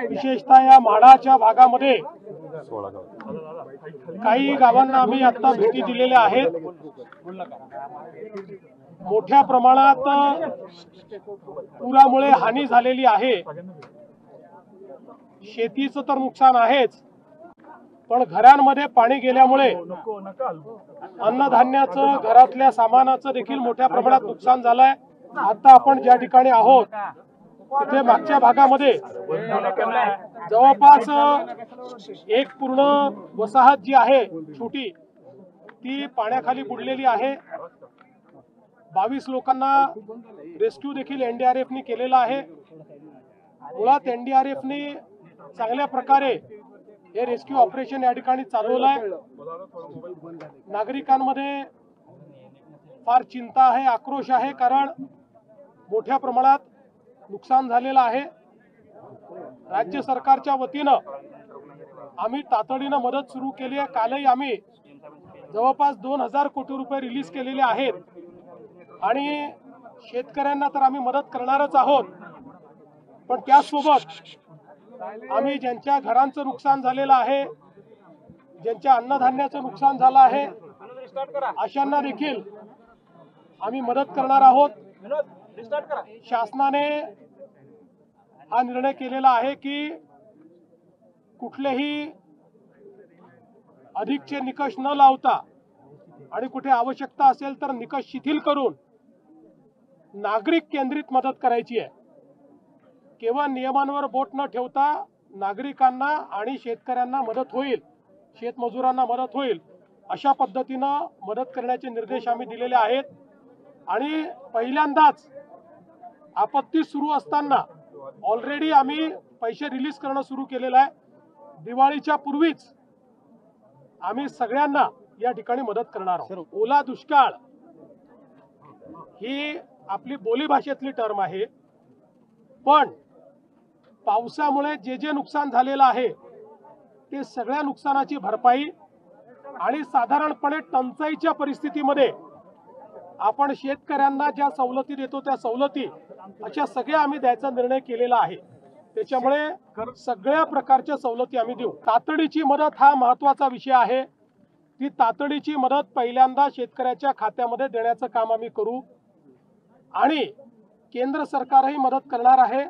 विशेषतः या माडाच्या भागामध्ये काही गावांना आम्ही आता भेटी दिलेल्या आहेत। मोठ्या प्रमाणात पुरामुळे हानी झालेली आहे। शेतीचं तर नुकसान आहेच, पण घरांमध्ये पाणी गेल्यामुळे अन्नधान्याचं घरातल्या सामानाचं देखील मोठ्या प्रमाणात नुकसान झालंय। आता आपण ज्या ठिकाणी आहोत तिथे मागच्या भागामध्ये जवळपास एक पूर्ण वसाहत जी आहे छोटी ती पाण्याखाली बुडलेली आहे। 22 लोकांना रेस्क्यू देखील एनडीआरएफने केलेला आहे। मुळात एनडीआरएफने चांगल्या प्रकारे हे रेस्क्यू ऑपरेशन या ठिकाणी चालवलं आहे। नागरिकांमध्ये फार चिंता आहे, आक्रोश आहे, कारण मोठ्या प्रमाणात नुकसान झालेलं आहे। राज्य सरकारच्या वतीनं आम्ही तातडीनं मदत सुरू केली आहे। कालही आम्ही जवळपास 2000 कोटी रुपये रिलीज केलेले आहेत आणि शेतकऱ्यांना तर आम्ही मदत करणारच आहोत, पण त्यासोबत आम्ही ज्यांच्या घरांचं नुकसान झालेलं आहे, ज्यांच्या अन्नधान्याचं नुकसान झालं आहे, अशांना देखील आम्ही मदत करणार आहोत। शासनाने हा निर्णय केलेला आहे की कुठलेही अधिकचे निकष न लावता आणि कुठे आवश्यकता असेल तर निकष शिथिल करून नागरिक केंद्रित मदत करायची आहे। केवळ नियमांवर बोट न ठेवता नागरिकांना आणि शेतकऱ्यांना मदत होईल, शेतमजुरांना मदत होईल अशा पद्धतीनं मदत करण्याचे निर्देश आम्ही दिलेले आहेत। आणि पहिल्यांदाच आपत्ती सुरू असताना ऑलरेडी आम्ही पैसे रिलीज करणं सुरू केलेलं आहे। दिवाळीच्या पूर्वीच आम्ही सगळ्यांना या ठिकाणी मदत करणार आहोत। ओला दुष्काळ ही आपली बोलीभाषेतली टर्म आहे, पण पावसामुळे जे जे नुकसान झालेलं आहे ते सगळ्या नुकसानाची भरपाई आणि साधारणपणे टंचाईच्या परिस्थितीमध्ये आपण शेतकऱ्यांना ज्या सवलती देतो त्या सवलती अशा सगळ्या आम्ही द्यायचा निर्णय केलेला आहे। त्याच्यामुळे सगळ्या प्रकारच्या सवलती आम्ही देऊ। तातडीची मदत हा महत्त्वाचा विषय आहे। ती तातडीची मदत पहिल्यांदा शेतकऱ्याच्या खात्यामध्ये देण्याचं काम आम्ही करू आणि केंद्र सरकारही मदत करणार आहे।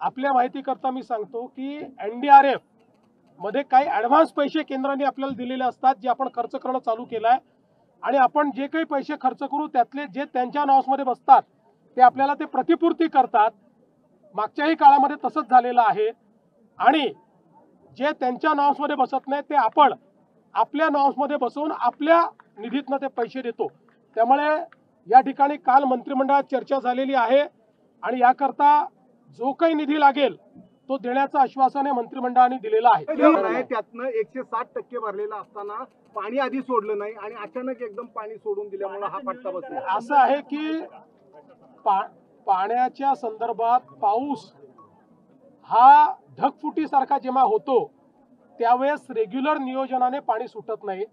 आपल्या माहितीकरता मी सांगतो की एनडीआरएफ मध्ये काही ॲडव्हान्स पैसे केंद्राने आपल्याला दिलेले असतात, जे आपण खर्च करणं चालू केलं आहे आणि आपण जे काही पैसे खर्च करू त्यातले जे त्यांच्या नावामध्ये बसतात ते आपल्याला ते प्रतिपूर्ती करतात। मागच्याही काळामध्ये तसंच झालेलं आहे आणि जे त्यांच्या नावामध्ये बसत नाही ते आपण आपल्या नावामध्ये बसवून आपल्या निधीतनं ते पैसे देतो। त्यामुळे या ठिकाणी काल मंत्रिमंडळात चर्चा झालेली आहे आणि याकरता जो काही निधी लागेल तो देण्याचं आश्वासन हे मंत्रिमंडळाने दिलेलं आहे। त्यातनं 160% भरलेला असताना पाणी आधी सोडलं नाही आणि अचानक एकदम पाणी सोडून दिल्यामुळे हा फटका बसला। असं आहे की पाण्याच्या संदर्भात पाऊस हा ढगफुटीसारखा जेव्हा होतो त्यावेळेस रेग्युलर नियोजनाने पाणी सुटत नाही।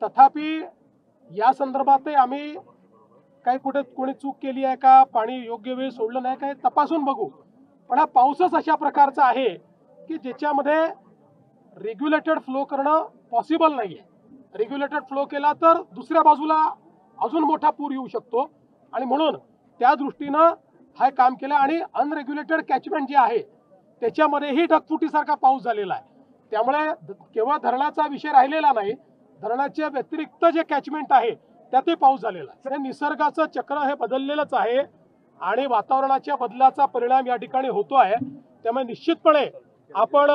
तथापि या संदर्भातही आम्ही काही कुठे कोणी चूक केली आहे का, पाणी योग्य वेळी सोडलं नाही का, तपासून बघू। पण हा पाऊसच अशा प्रकारचा आहे की ज्याच्यामध्ये रेग्युलेटेड फ्लो करणं पॉसिबल नाहीये। रेग्युलेटेड फ्लो केला तर दुसऱ्या बाजूला अजून मोठा पूर येऊ शकतो आणि म्हणून त्या दृष्टीनं हा काम केलं आणि अनरेग्युलेटेड कॅचमेंट जे आहे त्याच्यामध्येही ढगफुटीसारखा पाऊस झालेला आहे। त्यामुळे केवळ धरणाचा विषय राहिलेला नाही, धरणाच्या व्यतिरिक्त जे कॅचमेंट आहे त्यातही पाऊस झालेला आहे। निसर्गाचं चक्र हे बदललेलंच आहे आणि वातावरणाच्या बदलाचा परिणाम या ठिकाणी होतो आहे। त्यामुळे निश्चितपणे आपण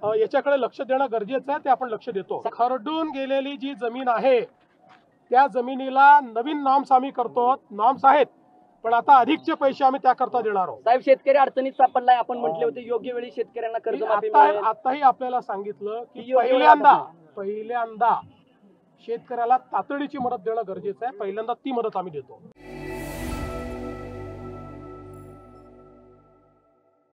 याच्याकडे लक्ष देणं गरजेचं आहे, ते आपण लक्ष देतो। खरडून गेलेली जी जमीन आहे त्या जमिनीला नवीन नॉर्म्स आम्ही करतो। नॉर्म्स आहेत पण आता अधिकचे पैसे आम्ही त्याकरता देणार आहोत। साहेब, शेतकरी अडचणीत सापडलाय, आपण म्हटले होते योग्य वेळी शेतकऱ्यांना कर्जमाफी मिळेल। आताही आपल्याला सांगितलं की पहिल्यांदा शेतकऱ्याला तातडीची मदत देणं गरजेचं आहे। पहिल्यांदा ती मदत आम्ही देतो।